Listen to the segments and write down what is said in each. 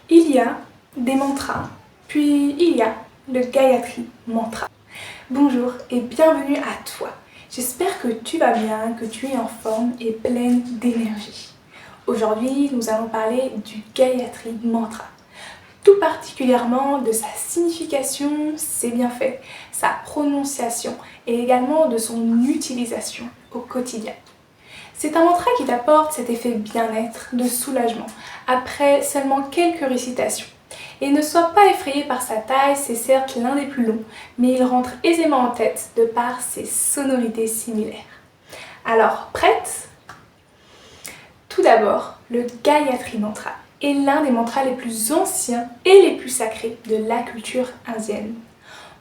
Il y a des mantras, puis il y a le Gayatri Mantra. Bonjour et bienvenue à toi. J'espère que tu vas bien, que tu es en forme et pleine d'énergie. Aujourd'hui, nous allons parler du Gayatri Mantra. Tout particulièrement de sa signification, ses bienfaits, sa prononciation et également de son utilisation au quotidien. C'est un mantra qui t'apporte cet effet bien-être, de soulagement, après seulement quelques récitations. Et ne sois pas effrayé par sa taille, c'est certes l'un des plus longs, mais il rentre aisément en tête de par ses sonorités similaires. Alors, prête? Tout d'abord, le Gayatri Mantra est l'un des mantras les plus anciens et les plus sacrés de la culture indienne.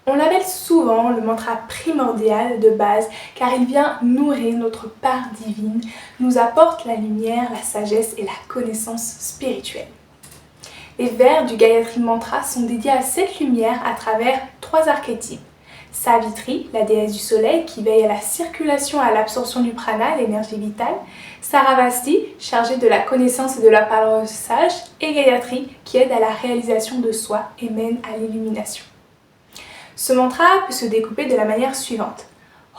On l'appelle souvent le mantra primordial de base car il vient nourrir notre part divine, nous apporte la lumière, la sagesse et la connaissance spirituelle. Les vers du Gayatri Mantra sont dédiés à cette lumière à travers 3 archétypes. Savitri, la déesse du soleil qui veille à la circulation et à l'absorption du prana, l'énergie vitale. Saravasti, chargée de la connaissance et de la parole sage. Et Gayatri, qui aide à la réalisation de soi et mène à l'illumination. Ce mantra peut se découper de la manière suivante.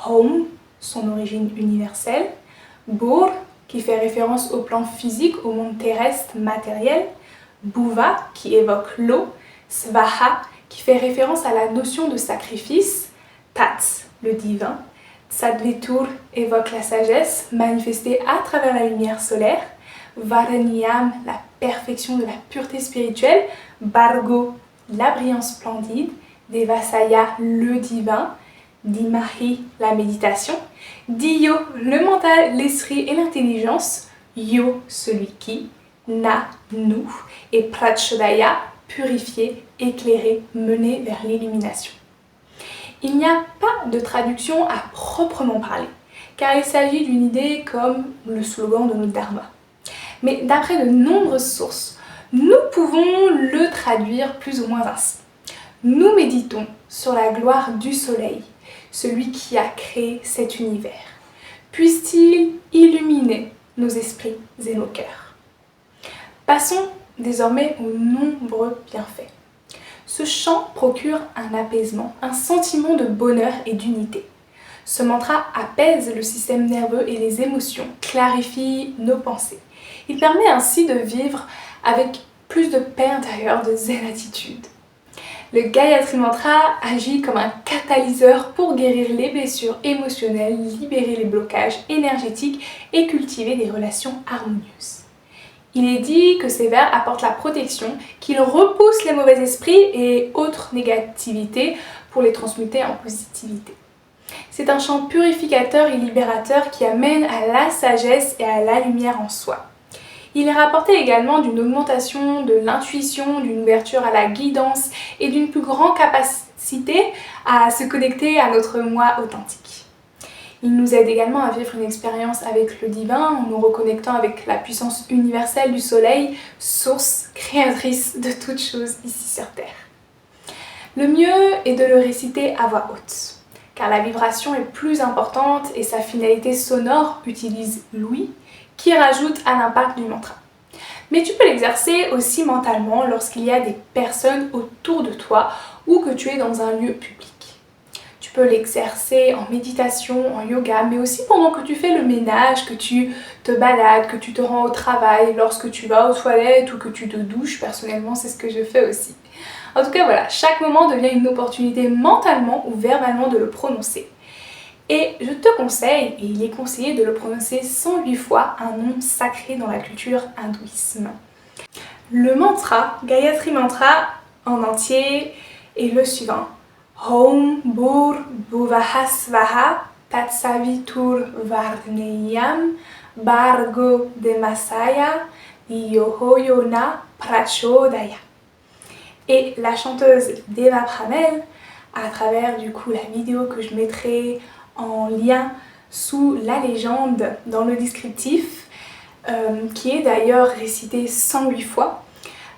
Om, son origine universelle. Bur, qui fait référence au plan physique, au monde terrestre matériel. Bhuva, qui évoque l'eau. Svaha, qui fait référence à la notion de sacrifice. Tats, le divin. Sadvitur évoque la sagesse manifestée à travers la lumière solaire. Varanyam, la perfection de la pureté spirituelle. Bhargo, la brillance splendide. Devasaya, le divin. Dimahi, la méditation. Diyo, le mental, l'esprit et l'intelligence. Yo, celui qui. Na, nous. Et Prachodaya, purifier, éclairer, mener vers l'illumination. Il n'y a pas de traduction à proprement parler, car il s'agit d'une idée comme le slogan de notre dharma. Mais d'après de nombreuses sources, nous pouvons le traduire plus ou moins ainsi. Nous méditons sur la gloire du soleil, celui qui a créé cet univers. Puisse-t-il illuminer nos esprits et nos cœurs. Passons désormais aux nombreux bienfaits. Ce chant procure un apaisement, un sentiment de bonheur et d'unité. Ce mantra apaise le système nerveux et les émotions, clarifie nos pensées. Il permet ainsi de vivre avec plus de paix intérieure, de zénitude. Le Gayatri Mantra agit comme un catalyseur pour guérir les blessures émotionnelles, libérer les blocages énergétiques et cultiver des relations harmonieuses. Il est dit que ces vers apportent la protection, qu'ils repoussent les mauvais esprits et autres négativités pour les transmuter en positivité. C'est un chant purificateur et libérateur qui amène à la sagesse et à la lumière en soi. Il est rapporté également d'une augmentation de l'intuition, d'une ouverture à la guidance et d'une plus grande capacité à se connecter à notre moi authentique. Il nous aide également à vivre une expérience avec le divin en nous reconnectant avec la puissance universelle du soleil, source créatrice de toutes choses ici sur Terre. Le mieux est de le réciter à voix haute, car la vibration est plus importante et sa finalité sonore utilise l'ouïe, qui rajoute à l'impact du mantra. Mais tu peux l'exercer aussi mentalement lorsqu'il y a des personnes autour de toi ou que tu es dans un lieu public. Tu peux l'exercer en méditation, en yoga, mais aussi pendant que tu fais le ménage, que tu te balades, que tu te rends au travail, lorsque tu vas aux toilettes ou que tu te douches. Personnellement, c'est ce que je fais aussi. En tout cas, voilà, chaque moment devient une opportunité mentalement ou verbalement de le prononcer. Et je te conseille, et il est conseillé de le prononcer 108 fois, un nom sacré dans la culture hindouisme. Le mantra, Gayatri Mantra en entier, est le suivant. Om Bhur Bhuvah Svaha Tatsavitur Varneyam Bhargo Devasaya Diyo Yona Prachodaya. Et la chanteuse Deva Pramel, à travers du coup la vidéo que je mettrai en lien sous la légende dans le descriptif, qui est d'ailleurs récitée 108 fois,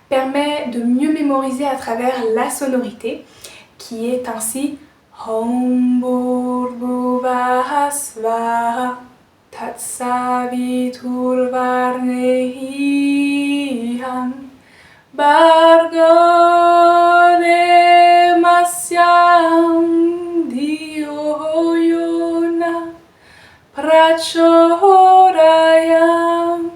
permet de mieux mémoriser à travers la sonorité, qui est ainsi Om Bhur Bhuvah Svaha Tatsavitur Varneyam Bhargo Demasyam Dio Yona Prachodayam.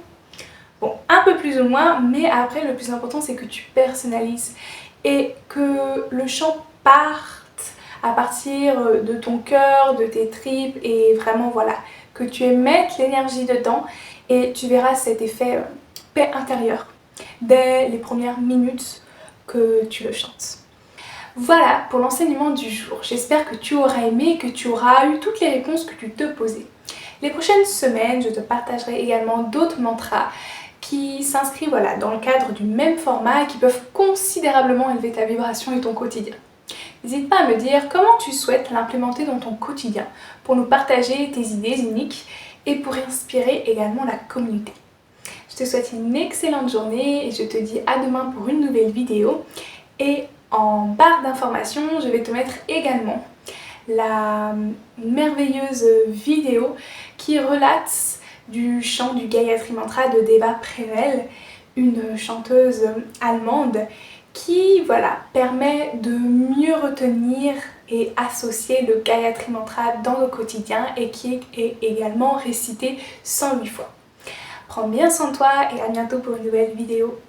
Bon, un peu plus ou moins, mais après le plus important c'est que tu personnalises et que le chant parte à partir de ton cœur, de tes tripes et vraiment voilà, que tu émettes l'énergie dedans et tu verras cet effet paix intérieure dès les premières minutes que tu le chantes. Voilà pour l'enseignement du jour. J'espère que tu auras aimé, que tu auras eu toutes les réponses que tu te posais. Les prochaines semaines, je te partagerai également d'autres mantras qui s'inscrivent voilà, dans le cadre du même format et qui peuvent considérablement élever ta vibration et ton quotidien. N'hésite pas à me dire comment tu souhaites l'implémenter dans ton quotidien pour nous partager tes idées uniques et pour inspirer également la communauté. Je te souhaite une excellente journée et je te dis à demain pour une nouvelle vidéo. Et en barre d'informations, je vais te mettre également la merveilleuse vidéo qui relate du chant du Gayatri Mantra de Deva Prevel, une chanteuse allemande qui voilà, permet de mieux retenir et associer le Gayatri Mantra dans le quotidien et qui est également récité 108 fois. Prends bien soin de toi et à bientôt pour une nouvelle vidéo.